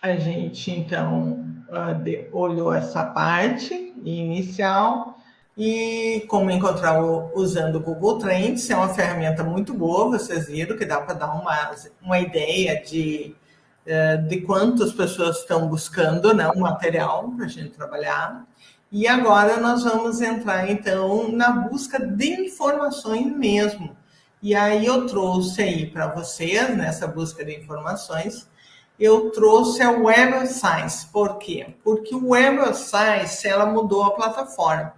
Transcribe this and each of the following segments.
A gente, então, olhou essa parte inicial e como encontrar usando o Google Trends. É uma ferramenta muito boa, vocês viram que dá para dar uma ideia de quantas pessoas estão buscando, né, o material para a gente trabalhar. E agora nós vamos entrar, então, na busca de informações mesmo. E aí eu trouxe aí para vocês, nessa busca de informações, eu trouxe a Web of Science. Por quê? Porque o Web of Science, ela mudou a plataforma.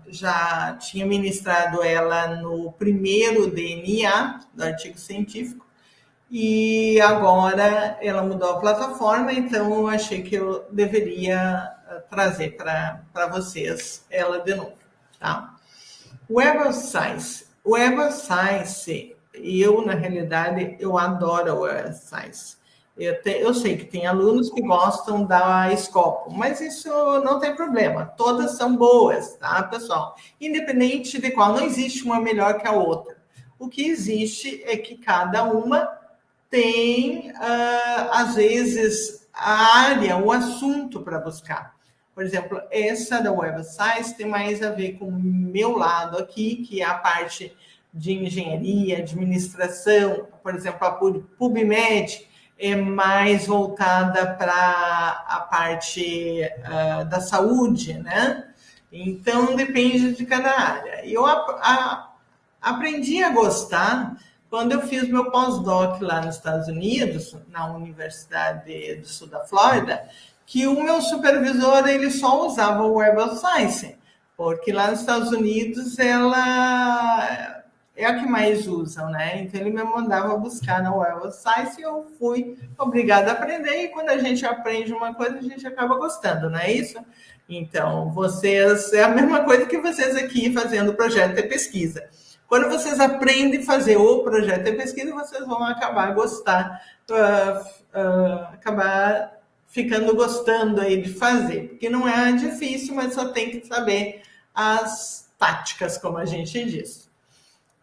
Já tinha ministrado ela no primeiro DNA, do artigo científico, e agora ela mudou a plataforma, então eu achei que eu deveria trazer para vocês ela de novo. Tá? Web of Science. Web of Science, na realidade, eu adoro a Web of Science. Eu sei que tem alunos que gostam da Scopus, mas isso não tem problema. Todas são boas, tá, pessoal? Independente de qual, não existe uma melhor que a outra. O que existe é que cada uma tem, às vezes, a área, o assunto para buscar. Por exemplo, essa da Web of Science tem mais a ver com o meu lado aqui, que é a parte de engenharia, administração. Por exemplo, a PubMed é mais voltada para a parte da saúde, né? Então, depende de cada área. Eu aprendi a gostar quando eu fiz meu pós-doc lá nos Estados Unidos, na Universidade do Sul da Flórida, que o meu supervisor ele só usava o Web of Science, porque lá nos Estados Unidos ela é a que mais usam, né? Então ele me mandava buscar na Web of Science e eu fui obrigada a aprender, e quando a gente aprende uma coisa, a gente acaba gostando, não é isso? Então, vocês, é a mesma coisa que vocês aqui fazendo projeto de pesquisa. Quando vocês aprendem a fazer o projeto de pesquisa, vocês vão acabar acabar ficando gostando aí de fazer, porque não é difícil, mas só tem que saber as táticas, como a gente diz.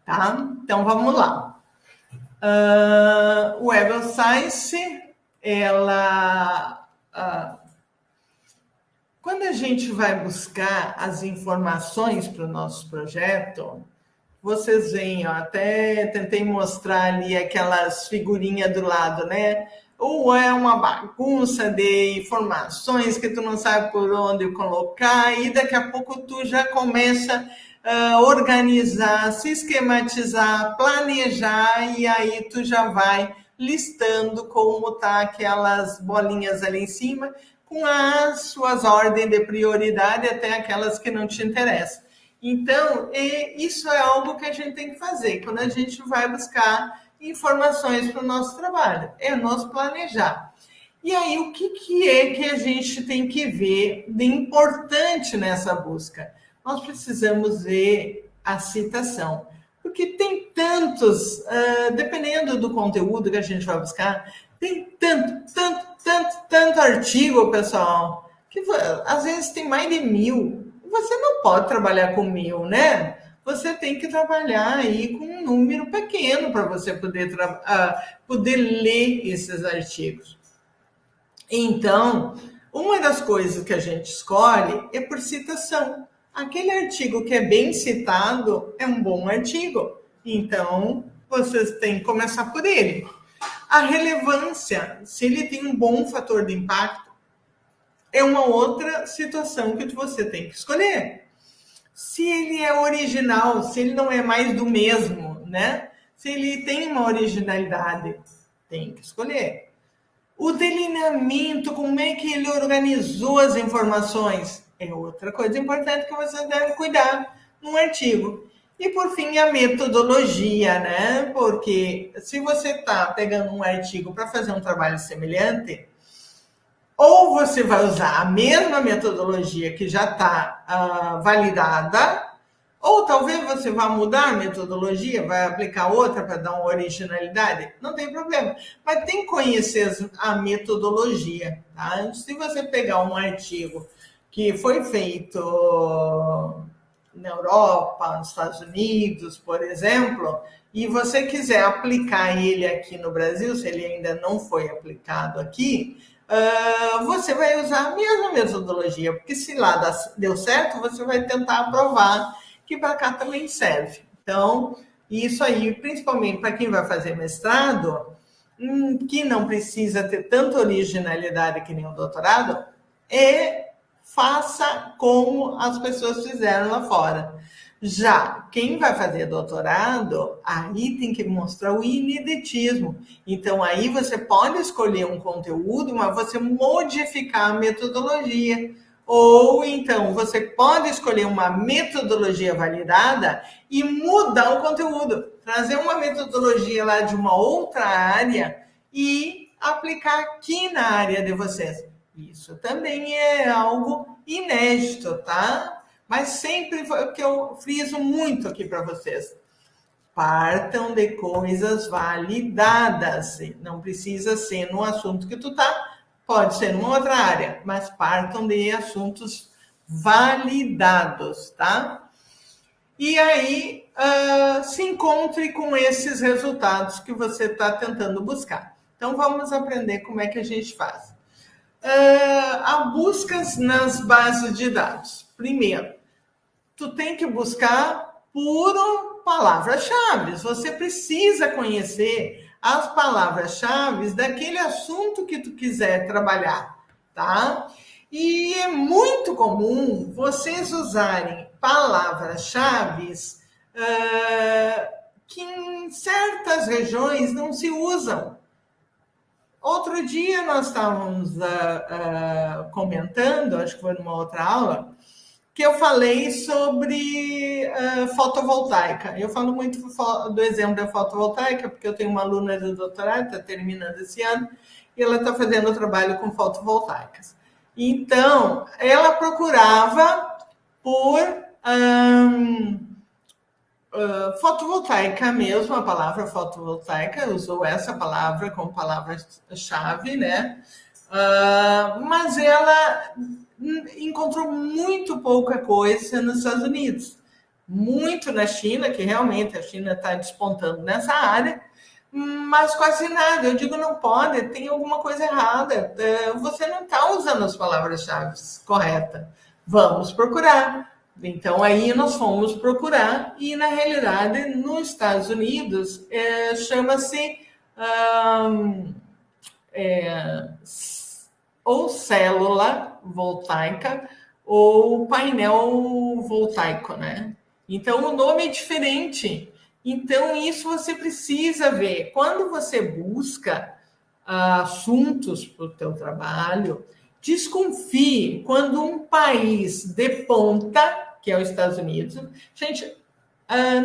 Tá? Então, vamos lá. O Web of Science, ela... quando a gente vai buscar as informações para o nosso projeto, vocês veem, ó, até tentei mostrar ali aquelas figurinhas do lado, né? Ou é uma bagunça de informações que tu não sabe por onde colocar, e daqui a pouco tu já começa a organizar, se esquematizar, planejar, e aí tu já vai listando como tá aquelas bolinhas ali em cima, com as suas ordens de prioridade, até aquelas que não te interessam. Então, isso é algo que a gente tem que fazer quando a gente vai buscar informações para o nosso trabalho, é nos planejar. E aí, o que é que a gente tem que ver de importante nessa busca? Nós precisamos ver a citação, porque tem tantos, dependendo do conteúdo que a gente vai buscar, tem tanto artigo, pessoal, que às vezes tem mais de 1000. Você não pode trabalhar com 1000, né? Você tem que trabalhar aí com um número pequeno para você poder ler esses artigos. Então, uma das coisas que a gente escolhe é por citação. Aquele artigo que é bem citado é um bom artigo. Então, vocês têm que começar por ele. A relevância, se ele tem um bom fator de impacto, é uma outra situação que você tem que escolher. Se ele é original, se ele não é mais do mesmo, né? Se ele tem uma originalidade, tem que escolher. O delineamento, como é que ele organizou as informações, é outra coisa importante que você deve cuidar num artigo. E, por fim, a metodologia, né? Porque se você está pegando um artigo para fazer um trabalho semelhante, ou você vai usar a mesma metodologia que já está validada, ou talvez você vá mudar a metodologia, vai aplicar outra para dar uma originalidade, não tem problema. Mas tem que conhecer a metodologia, tá? Se você pegar um artigo que foi feito na Europa, nos Estados Unidos, por exemplo, e você quiser aplicar ele aqui no Brasil, se ele ainda não foi aplicado aqui, você vai usar a mesma metodologia, porque se lá deu certo, você vai tentar provar que para cá também serve. Então, isso aí, principalmente para quem vai fazer mestrado, que não precisa ter tanta originalidade que nem o doutorado, faça como as pessoas fizeram lá fora. Já quem vai fazer doutorado, aí tem que mostrar o ineditismo. Então, aí você pode escolher um conteúdo, mas você modificar a metodologia. Ou então, você pode escolher uma metodologia validada e mudar o conteúdo. Trazer uma metodologia lá de uma outra área e aplicar aqui na área de vocês. Isso também é algo inédito, tá? Mas sempre foi o que eu friso muito aqui para vocês. Partam de coisas validadas. Não precisa ser no assunto que tu tá, pode ser numa outra área, mas partam de assuntos validados, tá? E aí se encontre com esses resultados que você está tentando buscar. Então vamos aprender como é que a gente faz. Há buscas nas bases de dados. Primeiro, tu tem que buscar por palavras-chave. Você precisa conhecer as palavras-chave daquele assunto que tu quiser trabalhar, tá? E é muito comum vocês usarem palavras-chave que em certas regiões não se usam. Outro dia nós estávamos comentando, acho que foi numa outra aula, que eu falei sobre fotovoltaica. Eu falo muito do exemplo da fotovoltaica, porque eu tenho uma aluna de doutorado, está terminando esse ano, e ela está fazendo trabalho com fotovoltaicas. Então, ela procurava por fotovoltaica mesmo, a palavra fotovoltaica, usou essa palavra como palavra-chave, né? Mas ela encontrou muito pouca coisa nos Estados Unidos, muito na China, que realmente a China está despontando nessa área, mas quase nada. Eu digo, não pode, tem alguma coisa errada, você não está usando as palavras-chave corretas, vamos procurar. Então, aí nós fomos procurar e, na realidade, nos Estados Unidos, chama-se ou célula voltaica ou painel voltaico, né? Então, o nome é diferente. Então, isso você precisa ver. Quando você busca assuntos para o teu trabalho, desconfie quando um país deponta, que é os Estados Unidos. Gente,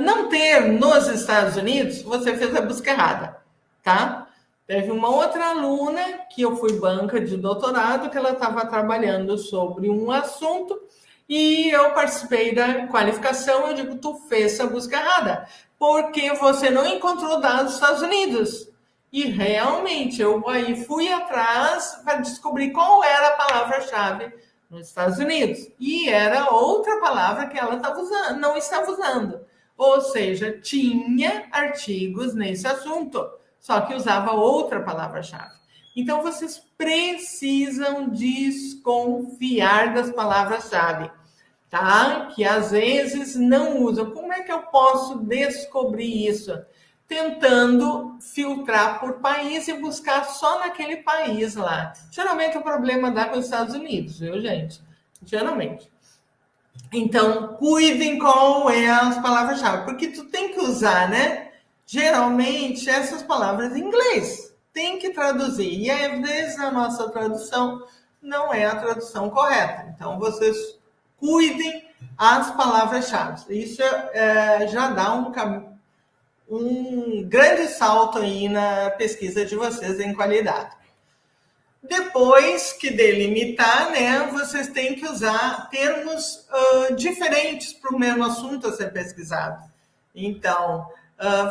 não ter nos Estados Unidos, você fez a busca errada, tá? Teve uma outra aluna que eu fui banca de doutorado, que ela estava trabalhando sobre um assunto e eu participei da qualificação. Eu digo, tu fez a busca errada, porque você não encontrou dados dos Estados Unidos. E realmente, eu aí fui atrás para descobrir qual era a palavra-chave nos Estados Unidos. E era outra palavra que ela não estava usando. Ou seja, tinha artigos nesse assunto, só que usava outra palavra-chave. Então, vocês precisam desconfiar das palavras-chave, tá? Que às vezes não usam. Como é que eu posso descobrir isso? Tentando filtrar por país e buscar só naquele país lá. Geralmente o problema dá com os Estados Unidos, viu, gente? Geralmente. Então, cuidem qual é as palavras-chave, porque tu tem que usar, né? Geralmente, essas palavras em inglês. Tem que traduzir. E às vezes a nossa tradução não é a tradução correta. Então, vocês cuidem as palavras-chave. Isso já dá um grande salto aí na pesquisa de vocês em qualidade. Depois que delimitar, né, vocês têm que usar termos diferentes para o mesmo assunto a ser pesquisado. Então,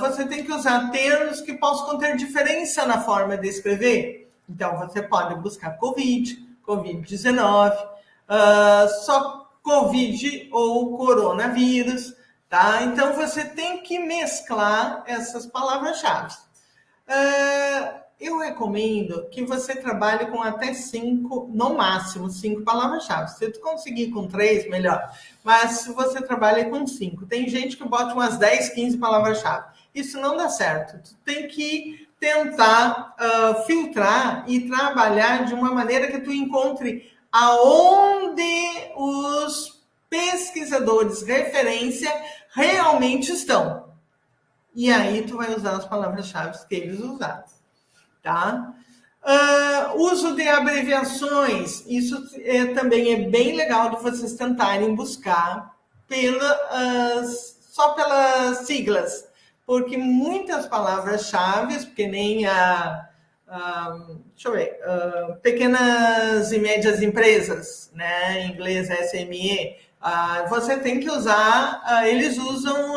você tem que usar termos que possam conter diferença na forma de escrever. Então, você pode buscar COVID, Covid-19, só Covid ou coronavírus, tá? Então, você tem que mesclar essas palavras-chave. Eu recomendo que você trabalhe com até 5, no máximo 5 palavras-chave. Se tu conseguir com 3, melhor. Mas se você trabalha com 5, tem gente que bota umas 10, 15 palavras-chave. Isso não dá certo. Tu tem que tentar filtrar e trabalhar de uma maneira que tu encontre aonde os pesquisadores referência realmente estão. E aí tu vai usar as palavras-chave que eles usaram, tá? Uso de abreviações, isso também é bem legal de vocês tentarem buscar só pelas siglas, porque muitas palavras-chave, porque nem deixa eu ver, pequenas e médias empresas, né? Em inglês SME, você tem que usar, eles usam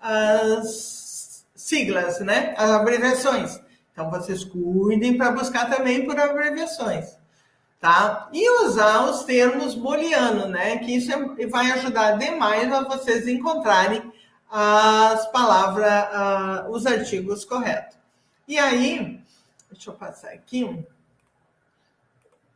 as siglas, né? As abreviações. Então, vocês cuidem para buscar também por abreviações, tá? E usar os termos booleanos, né? Que isso vai ajudar demais a vocês encontrarem as palavras, os artigos corretos. E aí, deixa eu passar aqui.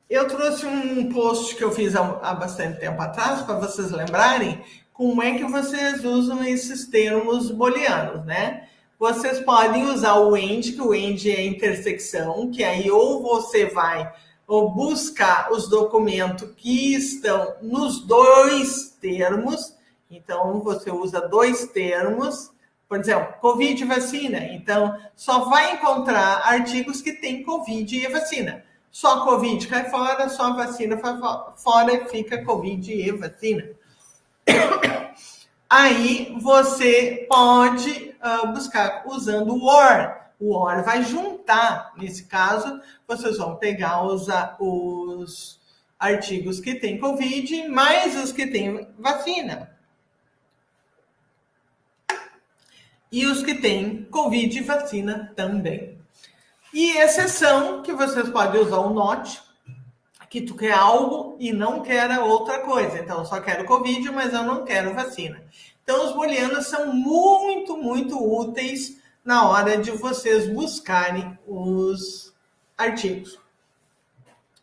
Eu trouxe um post que eu fiz há bastante tempo atrás, para vocês lembrarem como é que vocês usam esses termos booleanos, né? Vocês podem usar o AND, que o AND é intersecção, que aí ou você vai buscar os documentos que estão nos dois termos, então você usa dois termos, por exemplo, Covid e vacina, então só vai encontrar artigos que tem Covid e vacina. Só Covid cai fora, só vacina vai fora e fica Covid e vacina. Aí você pode buscar usando o OR. O OR vai juntar, nesse caso, vocês vão pegar os artigos que tem Covid mais os que tem vacina. E os que tem Covid e vacina também. E exceção, que vocês podem usar o NOT, que tu quer algo e não quer outra coisa. Então, eu só quero Covid, mas eu não quero vacina. Então, os booleanos são muito, muito úteis na hora de vocês buscarem os artigos.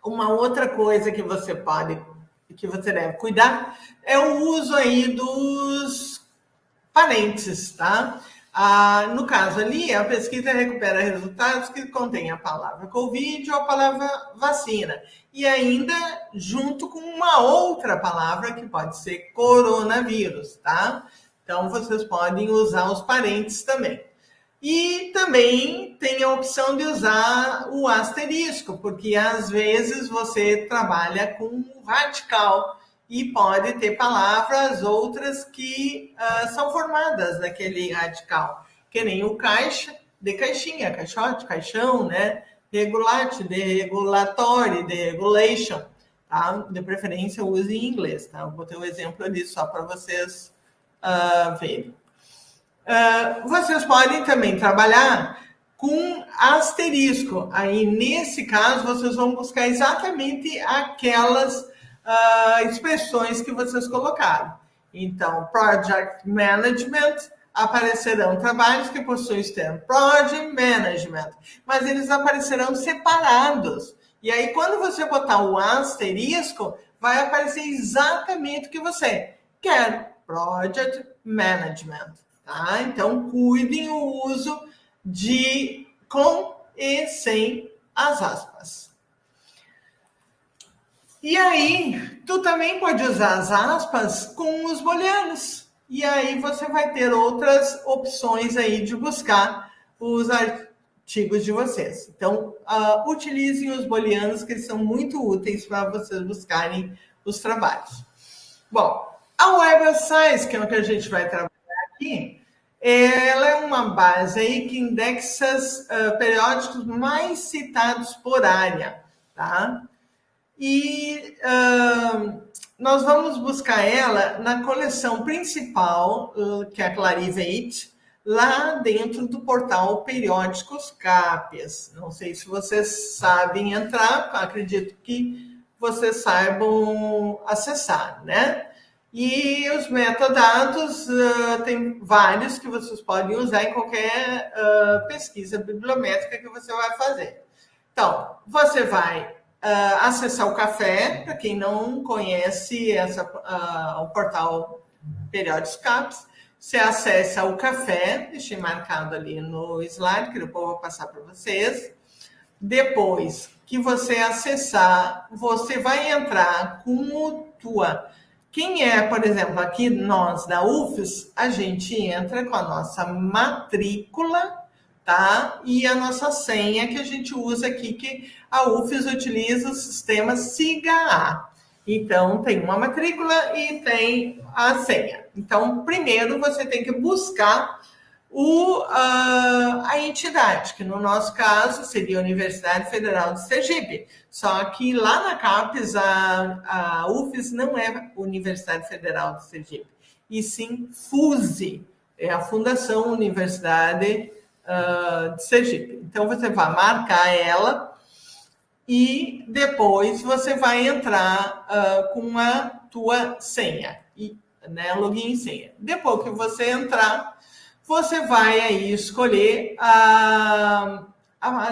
Uma outra coisa que você deve cuidar é o uso aí dos parênteses, tá? No caso ali, a pesquisa recupera resultados que contêm a palavra Covid ou a palavra vacina. E ainda junto com uma outra palavra que pode ser coronavírus, tá? Então, vocês podem usar os parênteses também. E também tem a opção de usar o asterisco, porque às vezes você trabalha com radical e pode ter palavras outras que são formadas daquele radical, que nem o caixa, de caixinha, caixote, caixão, né? Regulate, de regulatório, de regulation, tá? De preferência use em inglês, tá? Eu botei um exemplo ali só para vocês verem. Vocês podem também trabalhar com asterisco. Aí, nesse caso, vocês vão buscar exatamente aquelas expressões que vocês colocaram. Então, Project Management, aparecerão trabalhos que possuem o termo Project Management, mas eles aparecerão separados. E aí, quando você botar o asterisco, vai aparecer exatamente o que você quer, Project Management. Tá? Então, cuidem o uso com e sem as aspas. E aí, tu também pode usar as aspas com os booleanos. E aí você vai ter outras opções aí de buscar os artigos de vocês. Então, utilizem os booleanos, que são muito úteis para vocês buscarem os trabalhos. Bom, a Web of Science, que é o que a gente vai trabalhar aqui, ela é uma base aí que indexa periódicos mais citados por área, tá? E nós vamos buscar ela na coleção principal, que é a Clarivate, lá dentro do portal Periódicos CAPES. Não sei se vocês sabem entrar, acredito que vocês saibam acessar, né? E os metadados, tem vários que vocês podem usar em qualquer pesquisa bibliométrica que você vai fazer. Então, você vai acessar o Café, para quem não conhece o portal Periódicos CAPES, você acessa o Café, deixei marcado ali no slide, que depois eu vou passar para vocês. Depois que você acessar, você vai entrar com quem é, por exemplo, aqui nós da UFES, a gente entra com a nossa matrícula, tá? E a nossa senha que a gente usa aqui, que a UFES utiliza o sistema SIGA-A. Então, tem uma matrícula e tem a senha. Então, primeiro você tem que buscar a entidade, que no nosso caso seria a Universidade Federal de Sergipe. Só que lá na CAPES, a UFES não é Universidade Federal de Sergipe, e sim FUSE, é a Fundação Universidade de Sergipe. Então, você vai marcar ela e depois você vai entrar com a tua senha, né, login e senha. Depois que você entrar, você vai aí escolher a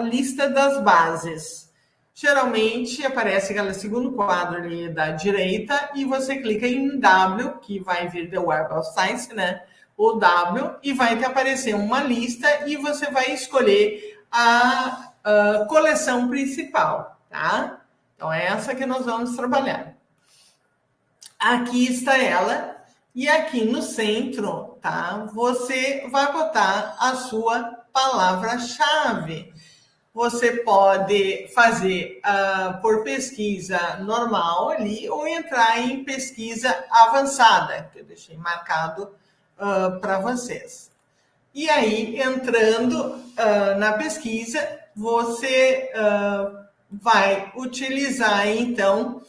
lista das bases. Geralmente aparece aquele segundo quadro ali da direita e você clica em W, que vai vir do Web of Science, né? O W, e vai te aparecer uma lista e você vai escolher a coleção principal, tá? Então é essa que nós vamos trabalhar. Aqui está ela. E aqui no centro, tá? Você vai botar a sua palavra-chave. Você pode fazer por pesquisa normal ali ou entrar em pesquisa avançada, que eu deixei marcado para vocês. E aí, entrando na pesquisa, você vai utilizar, então,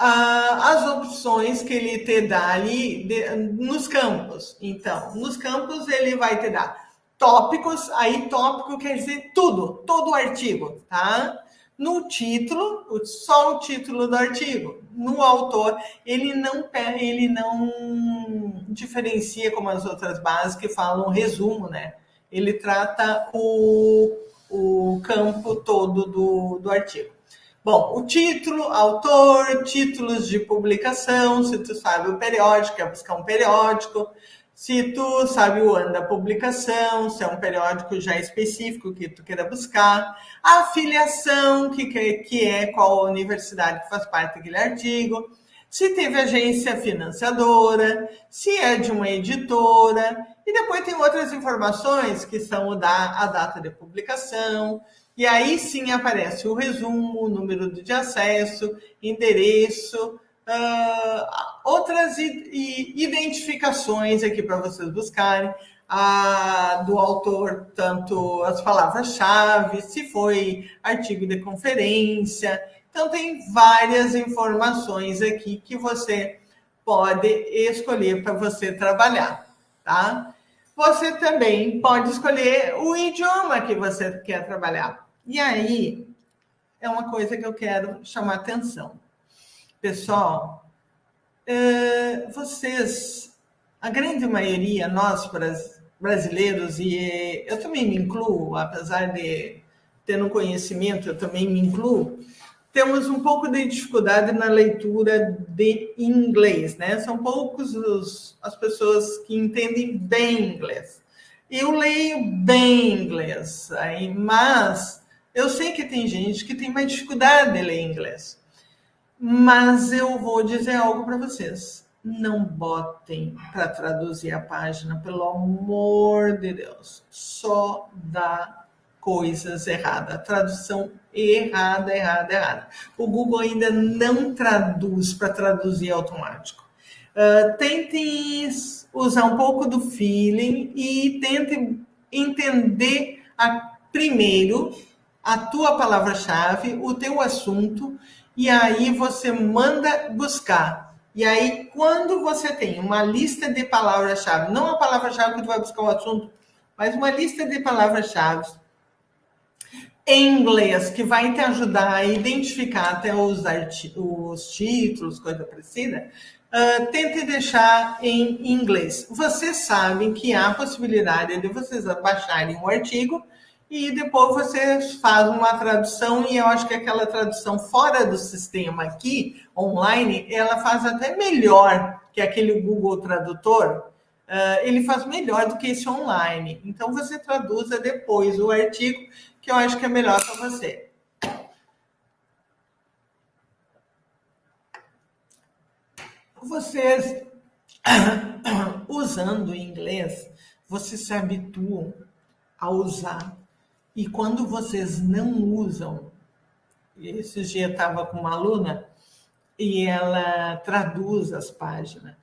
as opções que ele te dá ali nos campos. Então, nos campos ele vai te dar tópicos, aí tópico quer dizer tudo, todo o artigo, tá? No título, só o título do artigo. No autor, ele não diferencia como as outras bases que falam resumo, né? Ele trata o campo todo do artigo. Bom, o título, autor, títulos de publicação, se tu sabe o periódico, quer buscar um periódico, se tu sabe o ano da publicação, se é um periódico já específico que tu queira buscar, a afiliação, que é qual a universidade que faz parte daquele artigo, se teve agência financiadora, se é de uma editora, e depois tem outras informações que são a data de publicação. E aí sim aparece o resumo, o número de acesso, endereço, outras identificações aqui para vocês buscarem, do autor, tanto as palavras-chave, se foi artigo de conferência. Então, tem várias informações aqui que você pode escolher para você trabalhar, tá? Você também pode escolher o idioma que você quer trabalhar. E aí, é uma coisa que eu quero chamar atenção. Pessoal, vocês, a grande maioria, nós brasileiros, e eu também me incluo, apesar de ter um conhecimento, eu também me incluo, temos um pouco de dificuldade na leitura de inglês, né? São poucos as pessoas que entendem bem inglês. Eu leio bem inglês, mas eu sei que tem gente que tem mais dificuldade de ler inglês. Mas eu vou dizer algo para vocês. Não botem para traduzir a página, pelo amor de Deus. Só dá coisas erradas. Tradução errada. O Google ainda não traduz para traduzir automático. Tentem usar um pouco do feeling e tentem entender primeiro a tua palavra-chave, o teu assunto, e aí você manda buscar. E aí, quando você tem uma lista de palavras-chave, não a palavra-chave que tu vai buscar o assunto, mas uma lista de palavras-chave, em inglês, que vai te ajudar a identificar até os títulos, coisa parecida, tente deixar em inglês. Vocês sabem que há a possibilidade de vocês baixarem um artigo e depois vocês fazem uma tradução, e eu acho que aquela tradução fora do sistema aqui, online, ela faz até melhor que aquele Google Tradutor. Ele faz melhor do que esse online. Então, você traduza depois o artigo, que eu acho que é melhor para você. Vocês, usando o inglês, vocês se habituam a usar. E quando vocês não usam, esses dias eu estava com uma aluna e ela traduz as páginas.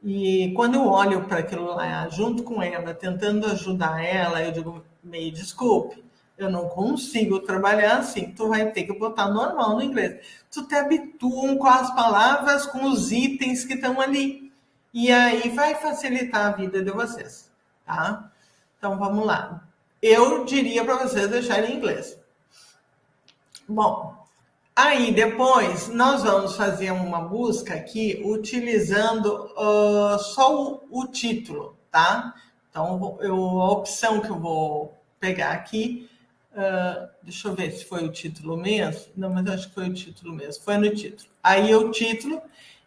E quando eu olho para aquilo lá, junto com ela, tentando ajudar ela, eu digo, me desculpe, eu não consigo trabalhar assim, tu vai ter que botar normal no inglês. Tu te habituam com as palavras, com os itens que estão ali. E aí vai facilitar a vida de vocês, tá? Então, vamos lá. Eu diria para vocês deixarem em inglês. Bom, aí depois nós vamos fazer uma busca aqui utilizando só o título, tá? Então, a opção que eu vou pegar aqui, deixa eu ver se foi o título mesmo. Não, mas acho que foi o título mesmo. Foi no título. Aí o título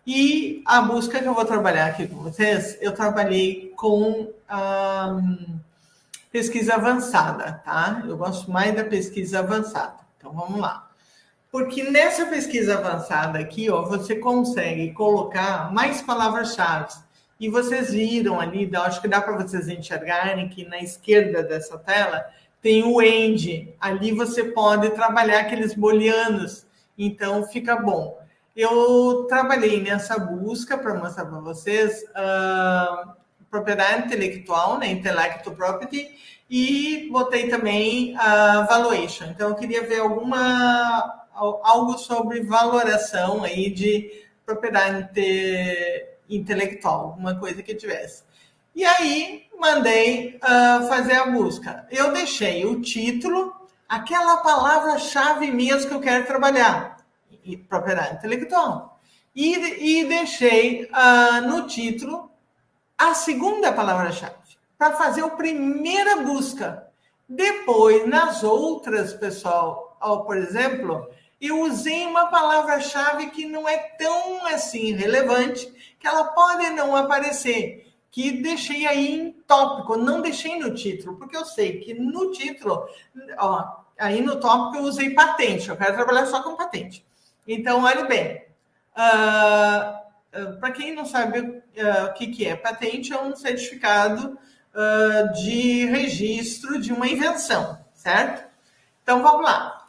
e a busca que eu vou trabalhar aqui com vocês, eu trabalhei com pesquisa avançada, tá? Eu gosto mais da pesquisa avançada. Então, vamos lá. Porque nessa pesquisa avançada aqui, ó, você consegue colocar mais palavras-chave. E vocês viram ali, acho que dá para vocês enxergarem que na esquerda dessa tela tem o end. Ali você pode trabalhar aqueles booleanos. Então, fica bom. Eu trabalhei nessa busca para mostrar para vocês propriedade intelectual, né, intellectual property, e botei também valuation. Então, eu queria ver algo sobre valoração aí de propriedade intelectual, alguma coisa que tivesse. E aí, mandei fazer a busca. Eu deixei o título, aquela palavra-chave mesmo que eu quero trabalhar, propriedade intelectual. E deixei no título a segunda palavra-chave, para fazer a primeira busca. Depois, nas outras, pessoal, por exemplo, eu usei uma palavra-chave que não é tão assim relevante, que ela pode não aparecer, que deixei aí em tópico, não deixei no título, porque eu sei que no título, aí no tópico eu usei patente, eu quero trabalhar só com patente. Então, olhe bem, para quem não sabe o que é patente, é um certificado de registro de uma invenção, certo? Então, vamos lá.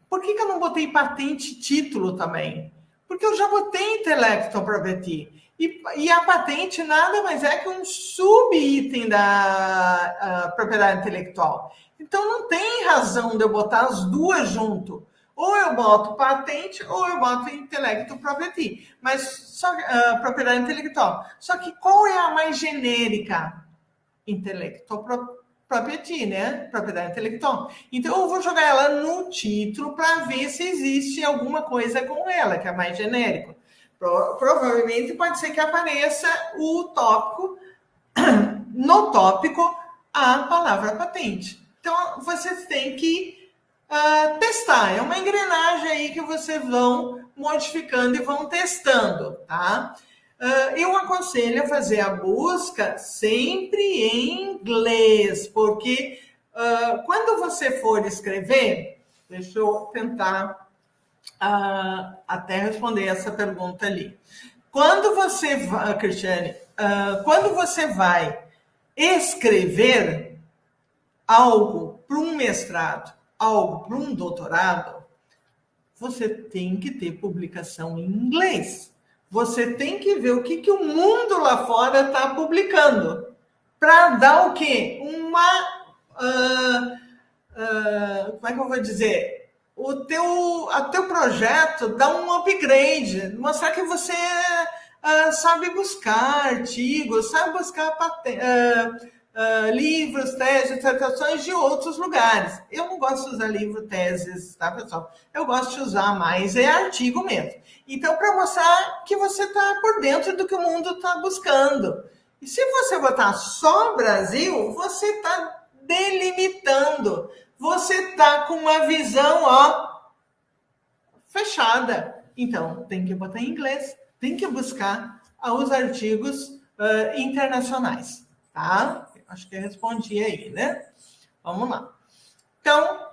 Por que eu não botei patente título também? Porque eu já botei intellectual property. E a patente nada mais é que um subitem da propriedade intelectual. Então, não tem razão de eu botar as duas junto. Ou eu boto patente, ou eu boto intellectual property. Mas só propriedade intelectual. Só que qual é a mais genérica? Intellectual property, né? Propriedade intelectual. Então, eu vou jogar ela no título para ver se existe alguma coisa com ela, que é mais genérico. Provavelmente pode ser que apareça o tópico, no tópico, a palavra patente. Então, vocês têm que testar. É uma engrenagem aí que vocês vão modificando e vão testando, tá? Eu aconselho a fazer a busca sempre em inglês, porque quando você for escrever, deixa eu tentar até responder essa pergunta ali. Quando você vai, Cristiane, quando você vai escrever algo para um mestrado, algo para um doutorado, você tem que ter publicação em inglês. Você tem que ver o que o mundo lá fora está publicando. Para dar o quê? Como é que eu vou dizer? O teu projeto dá um upgrade. Mostrar que você sabe buscar artigos, sabe buscar livros, teses, dissertações de outros lugares. Eu não gosto de usar livro, teses, tá, pessoal? Eu gosto de usar mais artigo mesmo. Então, para mostrar que você está por dentro do que o mundo está buscando. E se você botar só Brasil, você está delimitando. Você está com uma visão, fechada. Então, tem que botar em inglês, tem que buscar os artigos internacionais, tá? Acho que eu respondi aí, né? Vamos lá. Então,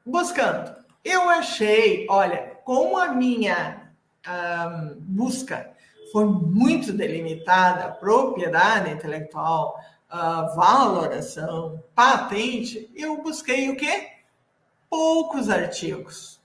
buscando. Eu achei, olha, como a minha busca foi muito delimitada, propriedade intelectual, valoração, patente, eu busquei o quê? Poucos artigos.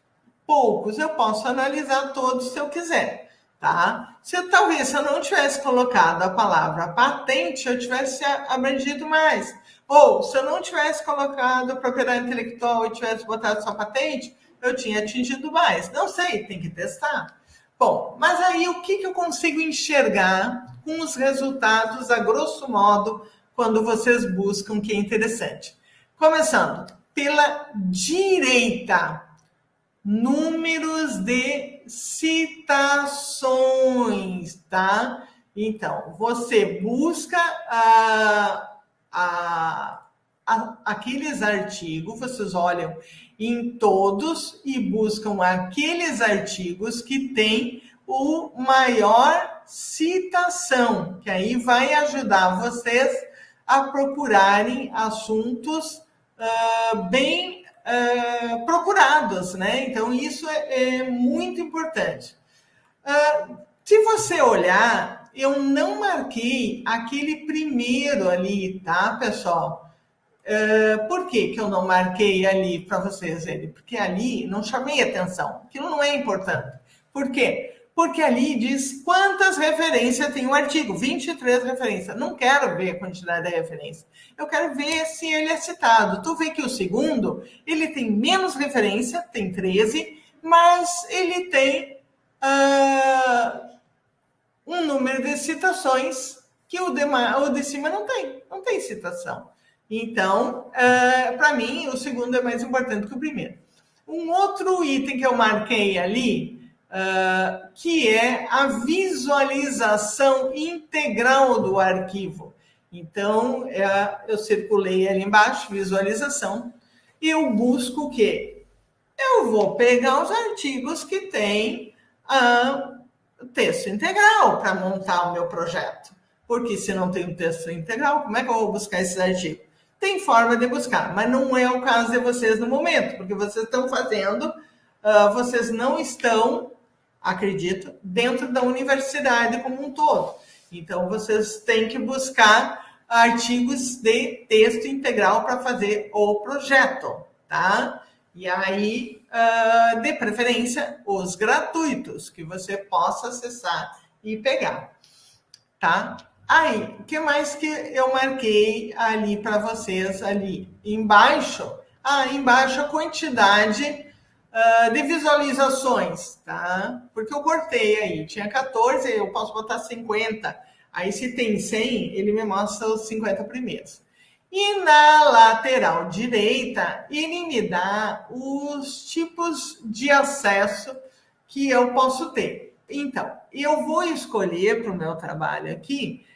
Poucos. Eu posso analisar todos se eu quiser, tá? Talvez se eu não tivesse colocado a palavra patente, eu tivesse abrangido mais. Ou se eu não tivesse colocado propriedade intelectual e tivesse botado só patente, eu tinha atingido mais. Não sei, tem que testar. Bom, mas aí o que eu consigo enxergar com os resultados, a grosso modo, quando vocês buscam, que é interessante? Começando pela direita, números de citações, tá? Então, você busca aqueles artigos, vocês olham em todos e buscam aqueles artigos que têm o maior citação, que aí vai ajudar vocês a procurarem assuntos bem procurados, né? Então, isso é muito importante. Se você olhar, eu não marquei aquele primeiro ali, tá, pessoal? Por que eu não marquei ali para vocês ele? Porque ali não chamei atenção. Aquilo não é importante. Por quê? Porque ali diz quantas referências tem o artigo. 23 referências. Não quero ver a quantidade de referências. Eu quero ver se ele é citado. Tu vê que o segundo, ele tem menos referência, tem 13, mas ele tem um número de citações que o de cima não tem. Não tem citação. Então, para mim, o segundo é mais importante que o primeiro. Um outro item que eu marquei ali, que é a visualização integral do arquivo. Então, eu circulei ali embaixo, visualização, e eu busco o quê? Eu vou pegar os artigos que têm texto integral para montar o meu projeto. Porque se não tem um texto integral, como é que eu vou buscar esses artigos? Tem forma de buscar, mas não é o caso de vocês no momento, porque vocês estão fazendo, vocês não estão, acredito, dentro da universidade como um todo. Então, vocês têm que buscar artigos de texto integral para fazer o projeto, tá? E aí, de preferência, os gratuitos, que você possa acessar e pegar, tá? Aí, o que mais que eu marquei ali para vocês ali embaixo? Embaixo a quantidade de visualizações, tá? Porque eu cortei aí, tinha 14, eu posso botar 50. Aí se tem 100, ele me mostra os 50 primeiros. E na lateral direita, ele me dá os tipos de acesso que eu posso ter. Então, eu vou escolher para o meu trabalho aqui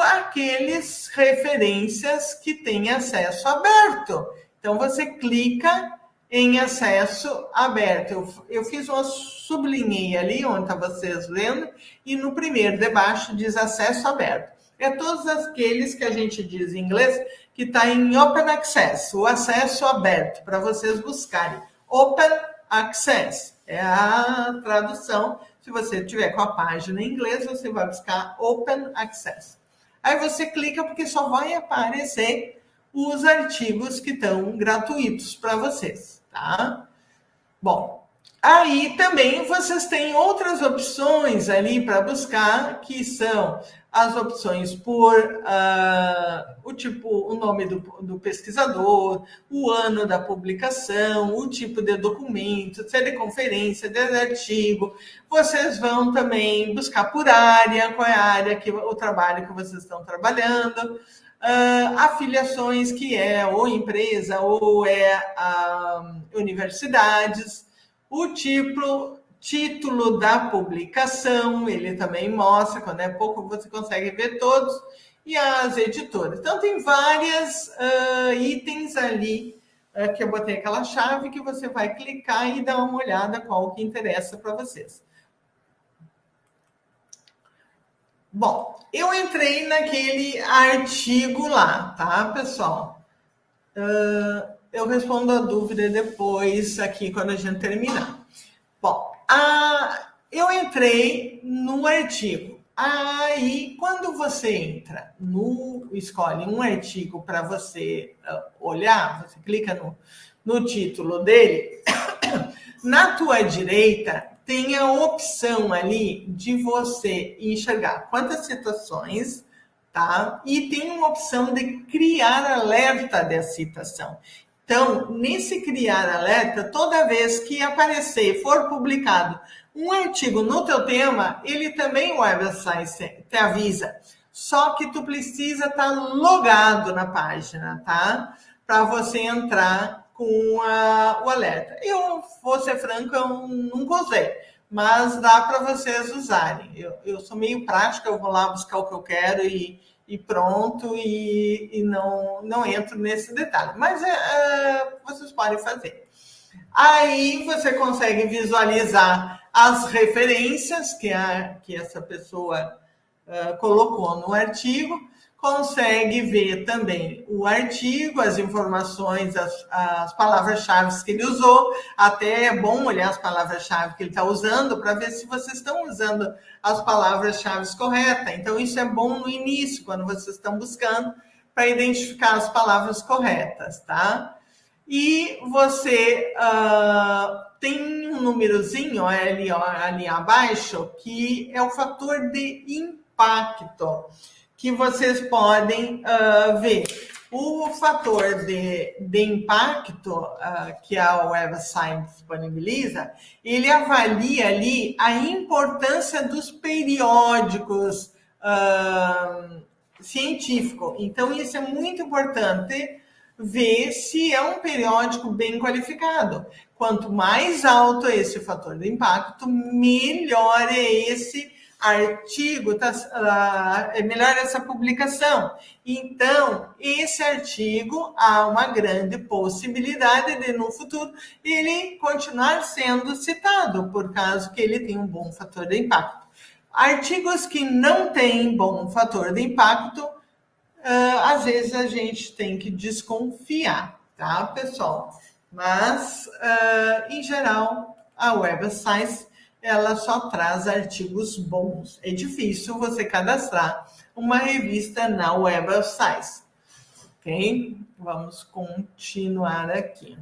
aqueles referências que têm acesso aberto. Então, você clica em acesso aberto. Eu fiz uma sublinhei ali, onde está vocês vendo, e no primeiro debaixo diz acesso aberto. É todos aqueles que a gente diz em inglês que está em Open Access, o acesso aberto, para vocês buscarem. Open Access é a tradução. Se você tiver com a página em inglês, você vai buscar Open Access. Aí você clica porque só vai aparecer os artigos que estão gratuitos para vocês, tá? Bom, aí também vocês têm outras opções ali para buscar, que são as opções por o nome do pesquisador, o ano da publicação, o tipo de documento, se é de conferência, de artigo. Vocês vão também buscar por área, qual é a área o trabalho que vocês estão trabalhando. afiliações, que é ou empresa ou universidades, o título da publicação, ele também mostra, quando é pouco você consegue ver todos, e as editoras. Então, tem vários itens ali que eu botei aquela chave que você vai clicar e dar uma olhada qual que interessa para vocês. Bom, eu entrei naquele artigo lá, tá, pessoal? Eu respondo a dúvida depois, aqui, quando a gente terminar. Bom, eu entrei no artigo. Aí, quando você entra escolhe um artigo para você olhar, você clica no título dele, na tua direita tem a opção ali de você enxergar quantas citações, tá? E tem uma opção de criar alerta da citação. Então, nesse criar alerta, toda vez que aparecer, for publicado um artigo no teu tema, ele também, o Web of Science, te avisa. Só que tu precisa estar logado na página, tá? Para você entrar com o alerta. Eu, vou ser franca, eu nunca usei, mas dá para vocês usarem. Eu sou meio prática, eu vou lá buscar o que eu quero e pronto, e não entro nesse detalhe. Mas vocês podem fazer. Aí você consegue visualizar as referências que essa pessoa colocou no artigo, consegue ver também o artigo, as informações, as palavras-chave que ele usou. Até é bom olhar as palavras-chave que ele está usando para ver se vocês estão usando as palavras-chave corretas. Então, isso é bom no início, quando vocês estão buscando, para identificar as palavras corretas, tá? E você tem um númerozinho ali abaixo, que é o fator de impacto, que vocês podem ver. O fator de impacto que a Web of Science disponibiliza, ele avalia ali a importância dos periódicos científicos. Então, isso é muito importante, ver se é um periódico bem qualificado. Quanto mais alto é esse fator de impacto, melhor é esse artigo, é melhor essa publicação. Então, esse artigo, há uma grande possibilidade de, no futuro, ele continuar sendo citado, por causa que ele tem um bom fator de impacto. Artigos que não têm bom fator de impacto, às vezes a gente tem que desconfiar, tá, pessoal? Mas, em geral, a Web of Science, ela só traz artigos bons. É difícil você cadastrar uma revista na Web of Science, ok? Vamos continuar aqui.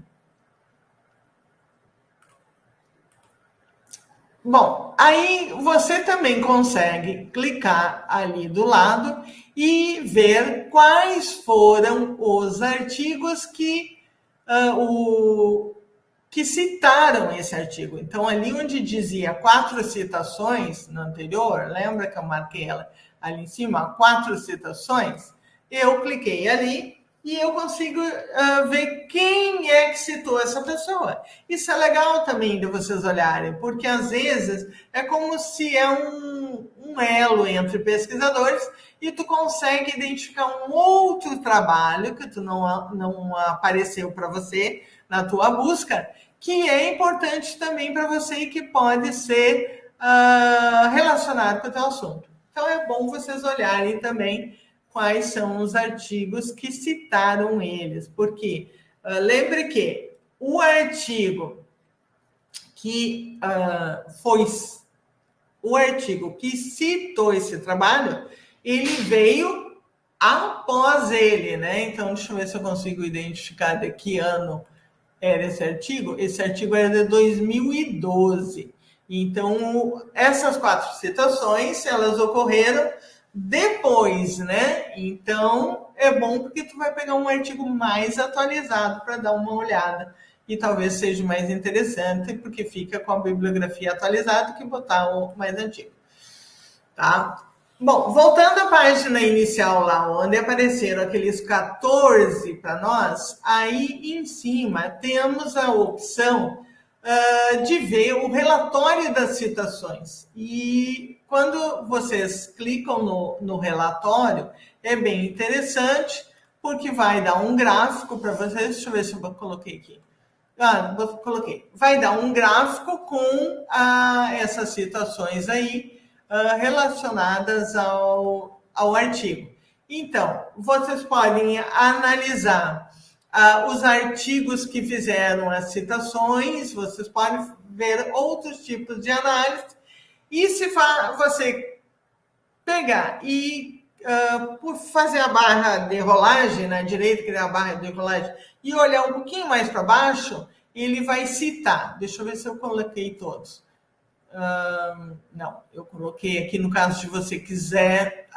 Bom, aí você também consegue clicar ali do lado e ver quais foram os artigos que citaram esse artigo. Então, ali onde dizia 4 citações no anterior, lembra que eu marquei ela ali em cima, 4 citações? Eu cliquei ali e eu consigo ver quem é que citou essa pessoa. Isso é legal também de vocês olharem, porque às vezes é como se é um elo entre pesquisadores e tu consegue identificar um outro trabalho que tu não apareceu para você na tua busca, que é importante também para você e que pode ser relacionado com o teu assunto. Então é bom vocês olharem também quais são os artigos que citaram eles, porque lembre que o artigo que o artigo que citou esse trabalho, ele veio após ele, né? Então, deixa eu ver se eu consigo identificar de que ano era esse artigo. Esse artigo era de 2012. Então, essas 4 citações, elas ocorreram depois, né? Então, é bom porque tu vai pegar um artigo mais atualizado para dar uma olhada e talvez seja mais interessante, porque fica com a bibliografia atualizada que botar o mais antigo, tá? Bom, voltando à página inicial lá, onde apareceram aqueles 14 para nós, aí em cima temos a opção de ver o relatório das citações. E quando vocês clicam no relatório, é bem interessante, porque vai dar um gráfico para vocês. Deixa eu ver se eu coloquei aqui. Coloquei. Vai dar um gráfico com essas citações aí relacionadas ao artigo. Então, vocês podem analisar os artigos que fizeram as citações, vocês podem ver outros tipos de análise, e se você pegar e por fazer a barra de rolagem na direita, criar a barra de rolagem, e olhar um pouquinho mais para baixo, ele vai citar. Deixa eu ver se eu coloquei todos. Não, eu coloquei aqui no caso de você quiser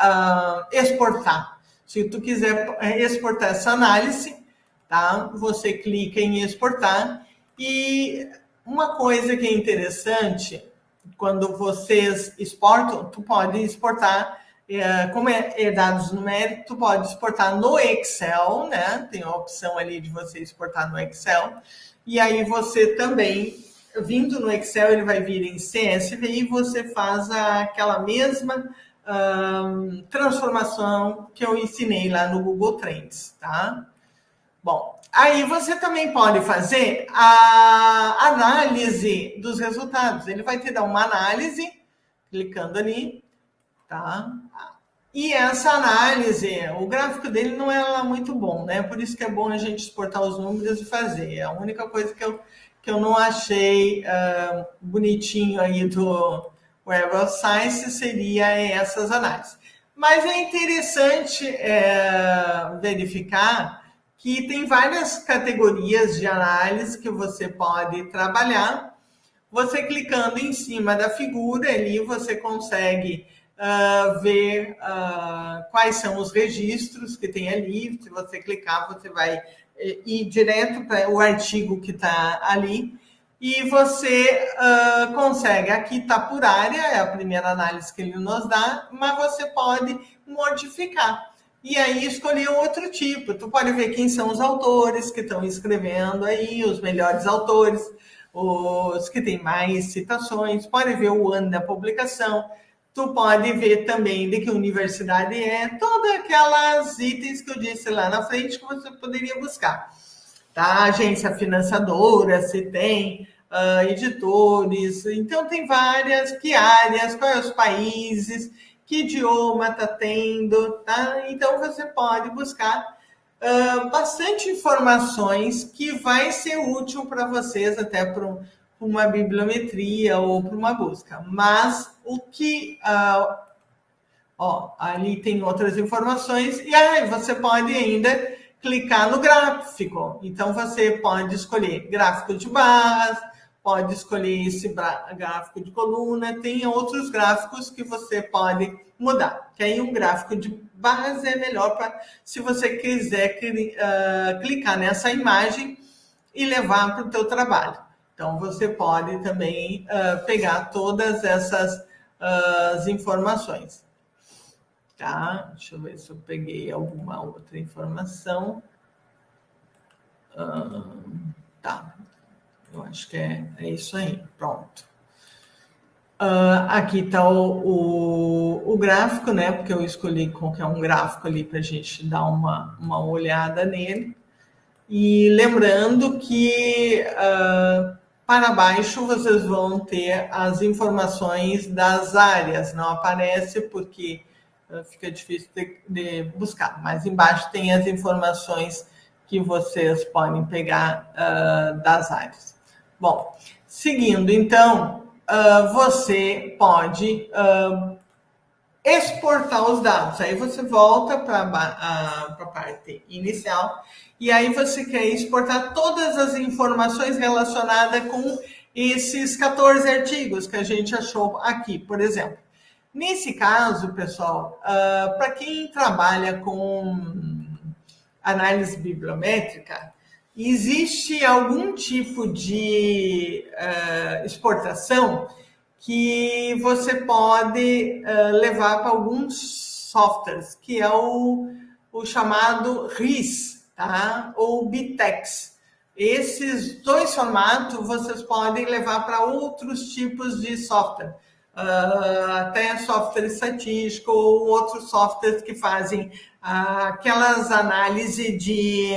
exportar. Se tu quiser exportar essa análise, tá? Você clica em exportar. E uma coisa que é interessante, quando vocês exportam, tu pode exportar, como é dados numéricos, tu pode exportar no Excel, né? Tem a opção ali de você exportar no Excel. E aí você também, vindo no Excel, ele vai vir em CSV e você faz aquela mesma transformação que eu ensinei lá no Google Trends, tá? Bom, aí você também pode fazer a análise dos resultados. Ele vai te dar uma análise, clicando ali, tá? E essa análise, o gráfico dele não é lá muito bom, né? Por isso que é bom a gente exportar os números e fazer. É a única coisa que eu não achei bonitinho aí do Web of Science seria essas análises. Mas é interessante verificar que tem várias categorias de análise que você pode trabalhar. Você clicando em cima da figura ali, você consegue ver quais são os registros que tem ali. Se você clicar, você vai ir direto para o artigo que está ali. E você consegue, aqui está por área, é a primeira análise que ele nos dá, mas você pode modificar. E aí escolher outro tipo. Tu pode ver quem são os autores que estão escrevendo aí, os melhores autores, os que têm mais citações, pode ver o ano da publicação, tu pode ver também de que universidade é, todas aquelas itens que eu disse lá na frente que você poderia buscar. Tá? Agência financiadora, se tem editores, então tem várias, que áreas, quais os países, que idioma está tendo, tá? Então você pode buscar bastante informações que vai ser útil para vocês até para uma bibliometria ou para uma busca. Mas o que ali tem outras informações e aí você pode ainda clicar no gráfico. Então você pode escolher gráfico de barras, pode escolher esse gráfico de coluna, tem outros gráficos que você pode mudar. Que aí um gráfico de barras é melhor para se você quiser clicar nessa imagem e levar para o teu trabalho. Então você pode também pegar todas essas informações. Tá? Deixa eu ver se eu peguei alguma outra informação. Tá. Eu acho que é isso aí. Pronto. Aqui está o gráfico, né? Porque eu escolhi qualquer um gráfico ali para a gente dar uma olhada nele. E lembrando que para baixo vocês vão ter as informações das áreas. Não aparece porque fica difícil de buscar. Mas embaixo tem as informações que vocês podem pegar das áreas. Bom, seguindo, então, você pode exportar os dados. Aí você volta para a parte inicial e aí você quer exportar todas as informações relacionadas com esses 14 artigos que a gente achou aqui, por exemplo. Nesse caso, pessoal, para quem trabalha com análise bibliométrica, existe algum tipo de exportação que você pode levar para alguns softwares, que é o chamado RIS, tá? Ou BTEX. Esses dois formatos vocês podem levar para outros tipos de software, até software estatístico ou outros softwares que fazem aquelas análises de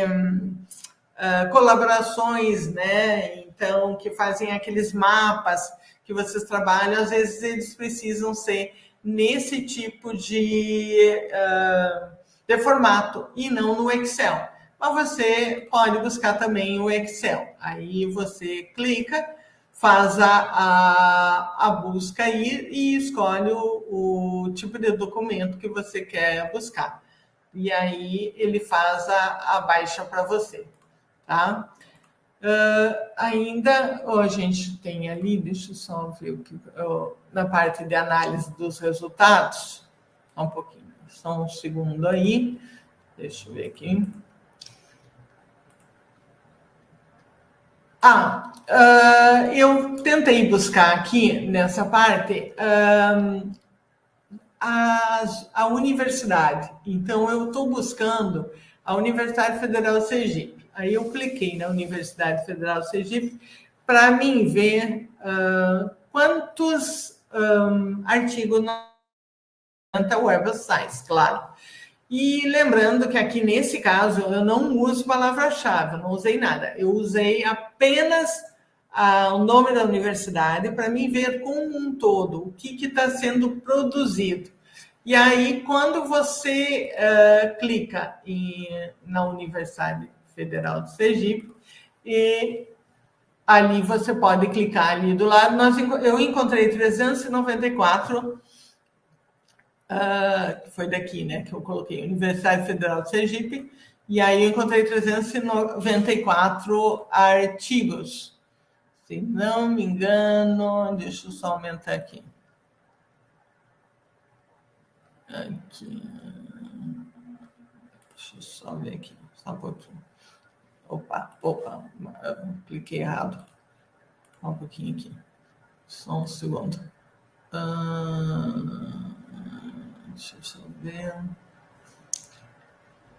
colaborações, né? Então, que fazem aqueles mapas que vocês trabalham, às vezes eles precisam ser nesse tipo de formato e não no Excel. Mas você pode buscar também o Excel. Aí você clica, faz a busca aí e escolhe o tipo de documento que você quer buscar. E aí ele faz a baixa para você, tá? Ainda, a gente tem ali, deixa eu só ver o que na parte de análise dos resultados, um pouquinho, só um segundo aí, deixa eu ver aqui. Eu tentei buscar aqui nessa parte a universidade. Então, eu estou buscando a Universidade Federal de Sergipe. Aí eu cliquei na Universidade Federal de Sergipe para mim ver quantos artigos na Web of Science, claro. E lembrando que aqui nesse caso eu não uso palavra-chave, não usei nada. Eu usei apenas o nome da universidade para mim ver como um todo o que está sendo produzido. E aí, quando você clica na Universidade Federal de Sergipe, e ali você pode clicar ali do lado. Eu encontrei 394, que foi daqui, né, que eu coloquei, Universidade Federal de Sergipe, e aí eu encontrei 394 artigos. Se não me engano, deixa eu só aumentar aqui. Aqui. Deixa eu só ver aqui, só um pouquinho. Opa, cliquei errado. Só um pouquinho aqui. Só um segundo. Deixa eu só ver.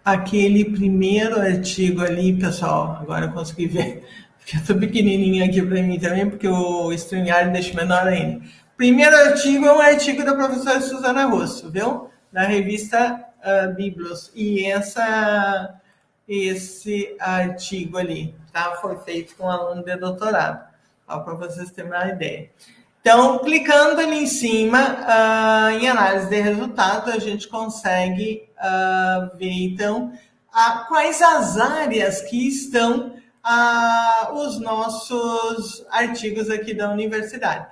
Aquele primeiro artigo ali, pessoal, agora eu consegui ver. Porque eu tô pequenininho aqui para mim também, porque o StreamYard deixa menor ainda. Primeiro artigo é um artigo da professora Suzana Russo, viu? Da revista Biblos. E esse artigo ali, tá? Foi feito com um aluno de doutorado, para vocês terem uma ideia. Então, clicando ali em cima, em análise de resultado, a gente consegue ver, então, quais as áreas que estão os nossos artigos aqui da universidade.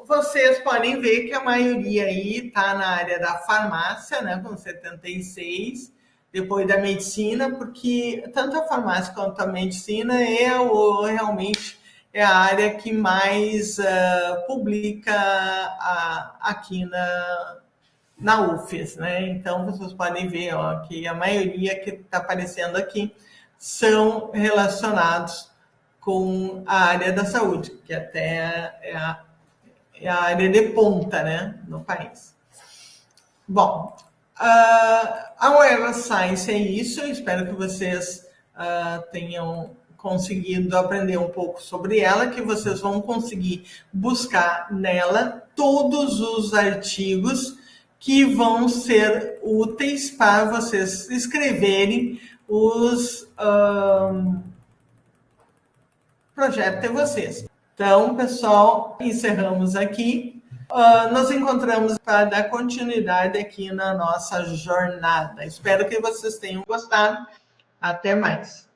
Vocês podem ver que a maioria aí está na área da farmácia, né, com 76, depois da medicina, porque tanto a farmácia quanto a medicina realmente é a área que mais publica aqui na UFES, né? Então, vocês podem ver que a maioria que está aparecendo aqui são relacionados com a área da saúde, que até é a área de ponta, né, no país. Bom, a Web of Science é isso. Eu espero que vocês tenham conseguido aprender um pouco sobre ela, que vocês vão conseguir buscar nela todos os artigos que vão ser úteis para vocês escreverem os projetos de vocês. Então, pessoal, encerramos aqui. Nos encontramos para dar continuidade aqui na nossa jornada. Espero que vocês tenham gostado. Até mais.